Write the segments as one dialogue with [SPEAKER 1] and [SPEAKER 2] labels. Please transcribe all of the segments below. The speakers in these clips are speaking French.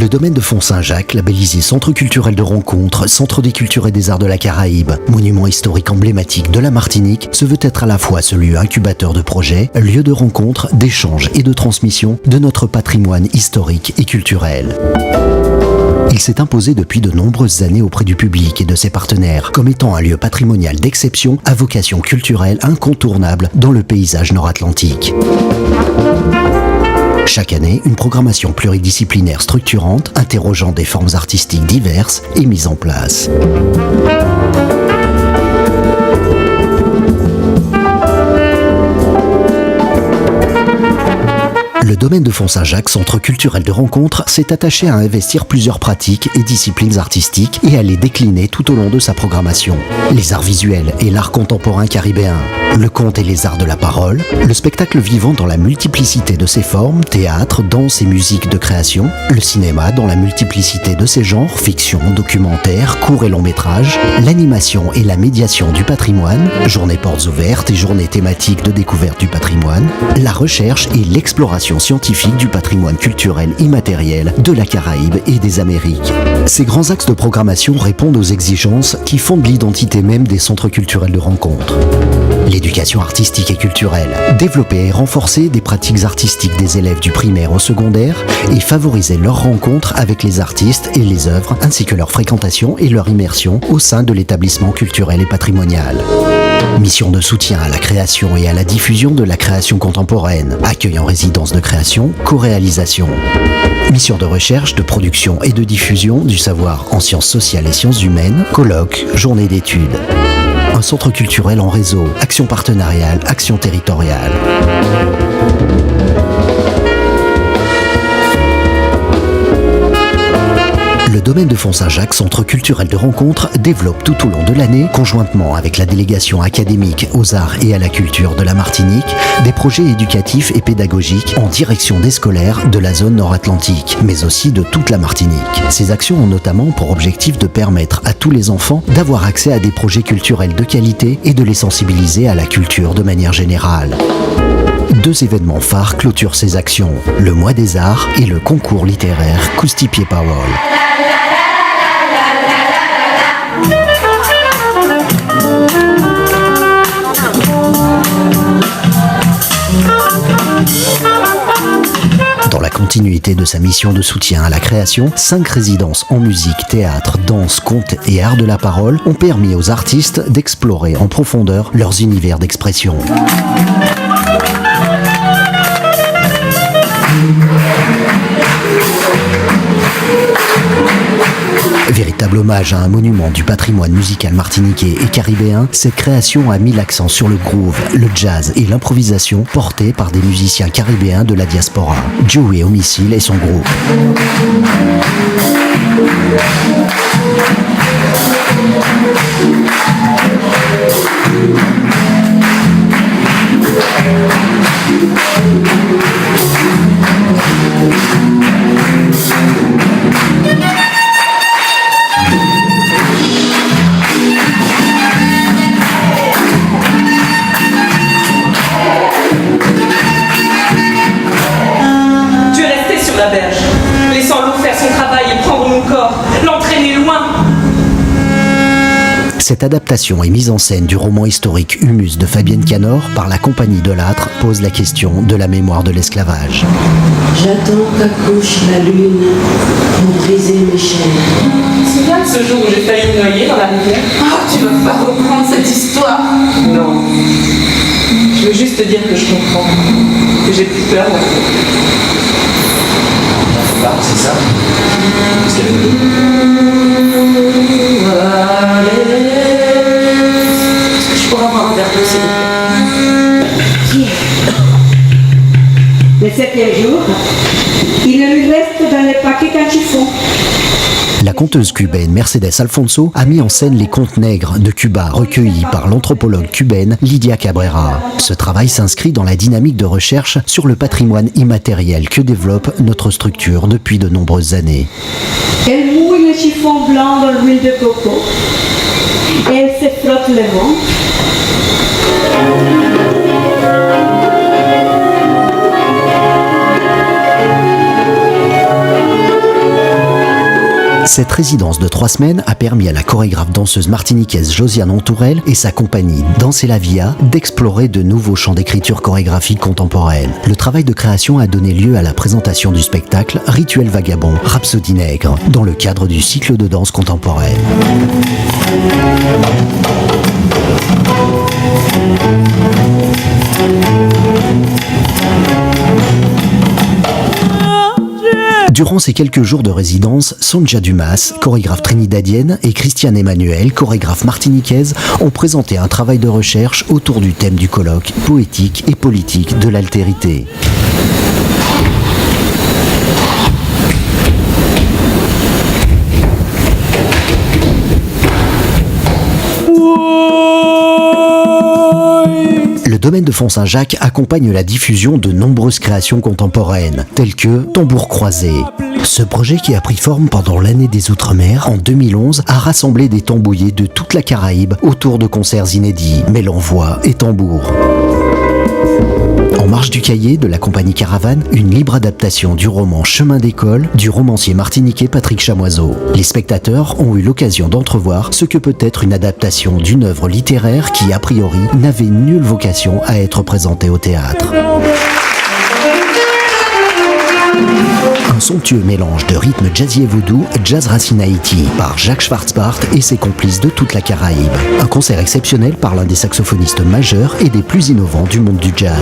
[SPEAKER 1] Le domaine de Font-Saint-Jacques, labellisé Centre culturel de rencontre, Centre des cultures et des arts de la Caraïbe, monument historique emblématique de la Martinique, se veut être à la fois ce lieu incubateur de projets, lieu de rencontre, d'échange et de transmission de notre patrimoine historique et culturel. Il s'est imposé depuis de nombreuses années auprès du public et de ses partenaires comme étant un lieu patrimonial d'exception à vocation culturelle incontournable dans le paysage nord-atlantique. Chaque année, une programmation pluridisciplinaire structurante, interrogeant des formes artistiques diverses, est mise en place. Le domaine de Font-Saint-Jacques, centre culturel de rencontre, s'est attaché à investir plusieurs pratiques et disciplines artistiques et à les décliner tout au long de sa programmation. Les arts visuels et l'art contemporain caribéen, le conte et les arts de la parole, le spectacle vivant dans la multiplicité de ses formes, théâtre, danse et musique de création, le cinéma dans la multiplicité de ses genres, fiction, documentaire, court et long métrage, l'animation et la médiation du patrimoine, journées portes ouvertes et journées thématiques de découverte du patrimoine, la recherche et l'exploration scientifique du patrimoine culturel immatériel de la Caraïbe et des Amériques. Ces grands axes de programmation répondent aux exigences qui fondent l'identité même des centres culturels de rencontre. L'éducation artistique et culturelle, développer et renforcer des pratiques artistiques des élèves du primaire au secondaire et favoriser leur rencontre avec les artistes et les œuvres ainsi que leur fréquentation et leur immersion au sein de l'établissement culturel et patrimonial. Mission de soutien à la création et à la diffusion de la création contemporaine, accueil en résidence de création, co-réalisation. Mission de recherche, de production et de diffusion du savoir en sciences sociales et sciences humaines, colloques, journées d'études. Un centre culturel en réseau, action partenariale, action territoriale. Le domaine de Font-Saint-Jacques, centre culturel de rencontre, développe tout au long de l'année, conjointement avec la délégation académique aux arts et à la culture de la Martinique, des projets éducatifs et pédagogiques en direction des scolaires de la zone nord-atlantique, mais aussi de toute la Martinique. Ces actions ont notamment pour objectif de permettre à tous les enfants d'avoir accès à des projets culturels de qualité et de les sensibiliser à la culture de manière générale. Deux événements phares clôturent ces actions, le Mois des Arts et le concours littéraire Coustipier Powell. Dans la continuité de sa mission de soutien à la création, 5 résidences en musique, théâtre, danse, conte et art de la parole ont permis aux artistes d'explorer en profondeur leurs univers d'expression. Véritable hommage à un monument du patrimoine musical martiniquais et caribéen, cette création a mis l'accent sur le groove, le jazz et l'improvisation portés par des musiciens caribéens de la diaspora. Joey Homicile et son groupe.
[SPEAKER 2] La berge, laissant l'eau faire son travail et prendre mon corps, l'entraîner loin.
[SPEAKER 1] Cette adaptation et mise en scène du roman historique Humus de Fabienne Canor par la compagnie de l'Âtre pose la question de la mémoire de l'esclavage.
[SPEAKER 3] J'attends qu'accouche la lune pour briser mes chaînes.
[SPEAKER 2] Tu te souviens de ce jour où j'ai failli me noyer dans la rivière?
[SPEAKER 3] Oh, tu vas pas reprendre cette histoire.
[SPEAKER 2] Non. Je veux juste te dire que je comprends, que j'ai plus peur.
[SPEAKER 4] C'est ça? Qu'est-ce qu'il y avait?
[SPEAKER 3] Est-ce que je pourrais avoir un verre d'eau, s'il vous plaît?
[SPEAKER 5] Le 7e jour, il ne lui reste dans les paquets qu'un chiffon.
[SPEAKER 1] La conteuse cubaine Mercedes Alfonso a mis en scène les contes nègres de Cuba recueillis par l'anthropologue cubaine Lydia Cabrera. Ce travail s'inscrit dans la dynamique de recherche sur le patrimoine immatériel que développe notre structure depuis de nombreuses années.
[SPEAKER 5] Elle mouille le chiffon blanc dans l'huile de coco et elle se frotte le ventre.
[SPEAKER 1] Cette résidence de 3 semaines a permis à la chorégraphe danseuse martiniquaise Josiane Ontourelle et sa compagnie Danser la Via d'explorer de nouveaux champs d'écriture chorégraphique contemporaine. Le travail de création a donné lieu à la présentation du spectacle Rituel vagabond, Rhapsodie nègre, dans le cadre du cycle de danse contemporaine. Durant ces quelques jours de résidence, Sonja Dumas, chorégraphe trinidadienne, et Christiane Emmanuel, chorégraphe martiniquaise, ont présenté un travail de recherche autour du thème du colloque poétique et politique de l'altérité. Le domaine de Font-Saint-Jacques accompagne la diffusion de nombreuses créations contemporaines, telles que Tambour croisé. Ce projet, qui a pris forme pendant l'année des Outre-mer en 2011, a rassemblé des tambouillés de toute la Caraïbe autour de concerts inédits, mêlant voix et tambour. En marge du cahier de la compagnie Caravane, une libre adaptation du roman Chemin d'école du romancier martiniquais Patrick Chamoiseau. Les spectateurs ont eu l'occasion d'entrevoir ce que peut être une adaptation d'une œuvre littéraire qui, a priori, n'avait nulle vocation à être présentée au théâtre. Un somptueux mélange de rythme jazzy et voodoo, Jazz Racine Haïti, par Jacques Schwarzbart et ses complices de toute la Caraïbe. Un concert exceptionnel par l'un des saxophonistes majeurs et des plus innovants du monde du jazz.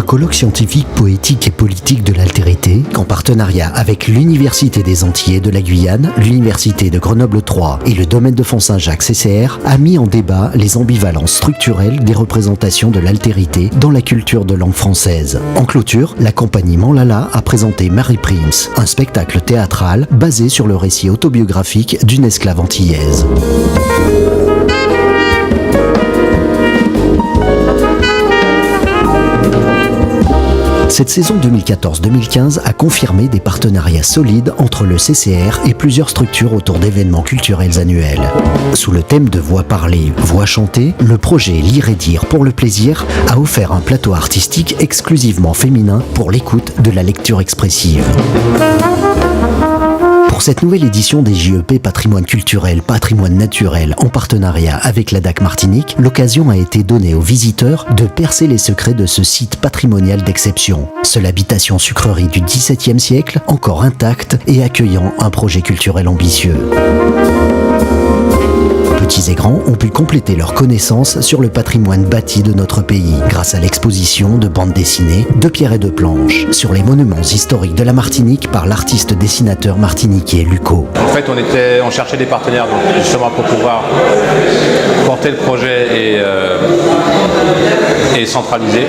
[SPEAKER 1] Colloque scientifique, poétique et politique de l'altérité, en partenariat avec l'Université des Antillais de la Guyane, l'Université de Grenoble 3 et le domaine de Font-Saint-Jacques CCR, a mis en débat les ambivalences structurelles des représentations de l'altérité dans la culture de langue française. En clôture, la compagnie Manlala a présenté Mary Prince, un spectacle théâtral basé sur le récit autobiographique d'une esclave antillaise. Cette saison 2014-2015 a confirmé des partenariats solides entre le CCR et plusieurs structures autour d'événements culturels annuels. Sous le thème de voix parlée, voix chantée, le projet Lire et dire pour le plaisir a offert un plateau artistique exclusivement féminin pour l'écoute de la lecture expressive. Pour cette nouvelle édition des JEP Patrimoine culturel, patrimoine naturel en partenariat avec la DAC Martinique, l'occasion a été donnée aux visiteurs de percer les secrets de ce site patrimonial d'exception. Seule habitation sucrerie du XVIIe siècle, encore intacte et accueillant un projet culturel ambitieux. Petits et grands ont pu compléter leurs connaissances sur le patrimoine bâti de notre pays grâce à l'exposition de bandes dessinées, de pierres et de planches sur les monuments historiques de la Martinique par l'artiste dessinateur martiniquais Luco.
[SPEAKER 4] En fait, on cherchait des partenaires donc, justement pour pouvoir porter le projet et centraliser.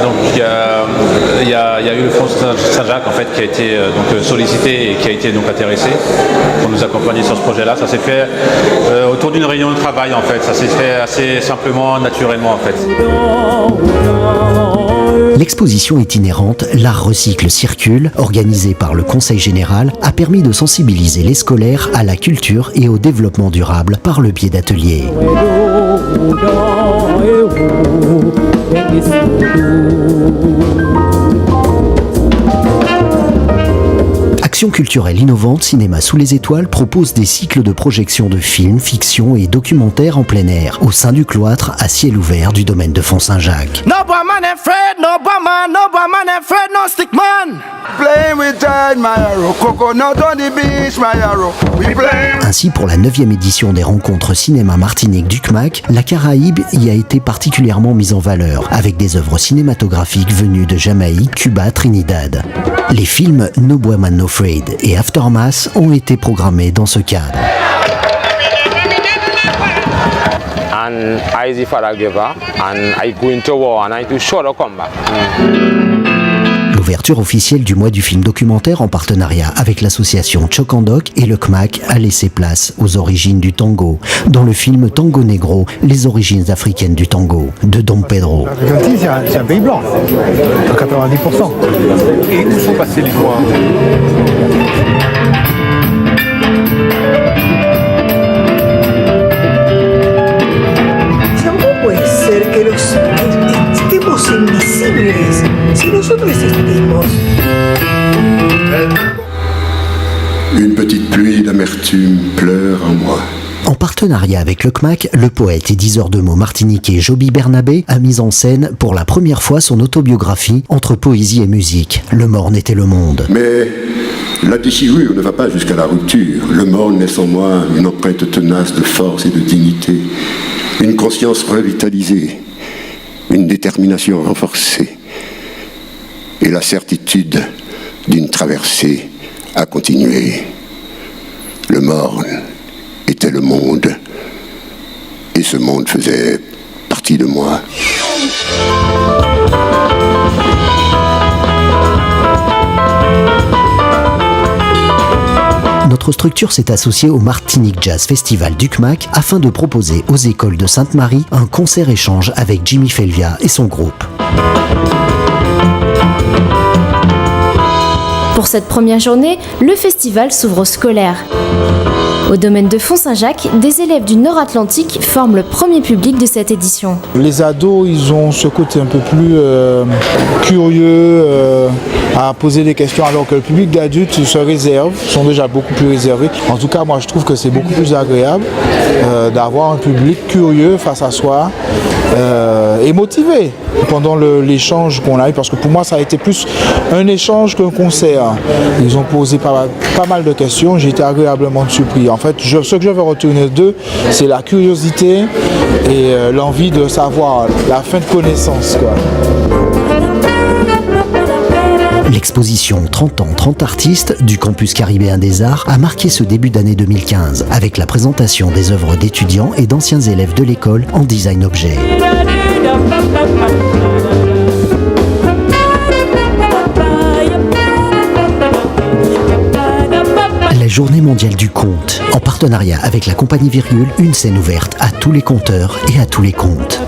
[SPEAKER 4] Donc il y a eu le Fonds Saint-Jacques en fait qui a été donc sollicité et qui a été donc intéressé pour nous accompagner sur ce projet-là. Ça s'est fait autour d'une réunion de travail en fait. Ça s'est fait assez simplement, naturellement en fait.
[SPEAKER 1] L'exposition itinérante L'Art Recycle Circule, organisée par le Conseil Général, a permis de sensibiliser les scolaires à la culture et au développement durable par le biais d'ateliers. Action culturelle innovante Cinéma sous les étoiles propose des cycles de projection de films, fiction et documentaires en plein air au sein du cloître à ciel ouvert du domaine de Font-Saint-Jacques. Ainsi, pour la 9e édition des rencontres cinéma Martinique du CMAC, la Caraïbe y a été particulièrement mise en valeur, avec des œuvres cinématographiques venues de Jamaïque, Cuba, Trinidad. Les films No Boy No Afraid et Aftermath ont été programmés dans ce cadre.
[SPEAKER 6] And I is the father giver, and I go into war and I do sure to come back.
[SPEAKER 1] l'ouverture officielle du mois du film documentaire en partenariat avec l'association Chocandok et le CMAC a laissé place aux origines du tango, dans le film Tango Negro, les origines africaines du tango, de Dom Pedro.
[SPEAKER 7] L'Argentine, c'est un pays blanc, à 90%. Et où sont passés les Noirs?
[SPEAKER 8] ¿Cómo puede ser que estemos invisibles si nosotros existimos?
[SPEAKER 9] Une petite pluie d'amertume pleure en moi.
[SPEAKER 1] En partenariat avec le CMAC, le poète et diseur de mots martiniquais Joby Bernabé a mis en scène pour la première fois son autobiographie Entre poésie et musique, Le morne était le monde.
[SPEAKER 9] Mais la déchirure ne va pas jusqu'à la rupture. Le morne laisse en moi une empreinte tenace de force et de dignité, une conscience revitalisée, une détermination renforcée et la certitude d'une traversée à continuer. Le morne était le monde, et ce monde faisait partie de moi.
[SPEAKER 1] Notre structure s'est associée au Martinique Jazz Festival du CMAC afin de proposer aux écoles de Sainte-Marie un concert-échange avec Jimmy Felvia et son groupe.
[SPEAKER 10] Pour cette première journée, le festival s'ouvre aux scolaires. Au domaine de Font-Saint-Jacques, des élèves du Nord-Atlantique forment le premier public de cette édition.
[SPEAKER 7] Les ados, ils ont ce côté un peu plus curieux à poser des questions, alors que le public d'adultes se réserve, sont déjà beaucoup plus réservés. En tout cas, moi je trouve que c'est beaucoup plus agréable d'avoir un public curieux face à soi et motivé pendant l'échange qu'on a eu, parce que pour moi ça a été plus un échange qu'un concert. Ils ont posé pas mal de questions, j'ai été agréablement surpris. En fait, ce que je veux retenir d'eux, c'est la curiosité et l'envie de savoir, la fin de connaissance, quoi.
[SPEAKER 1] L'exposition 30 ans, 30 artistes du Campus Caribéen des Arts a marqué ce début d'année 2015 avec la présentation des œuvres d'étudiants et d'anciens élèves de l'école en design objet. La Journée mondiale du conte, en partenariat avec la compagnie Virgule, une scène ouverte à tous les conteurs et à tous les contes.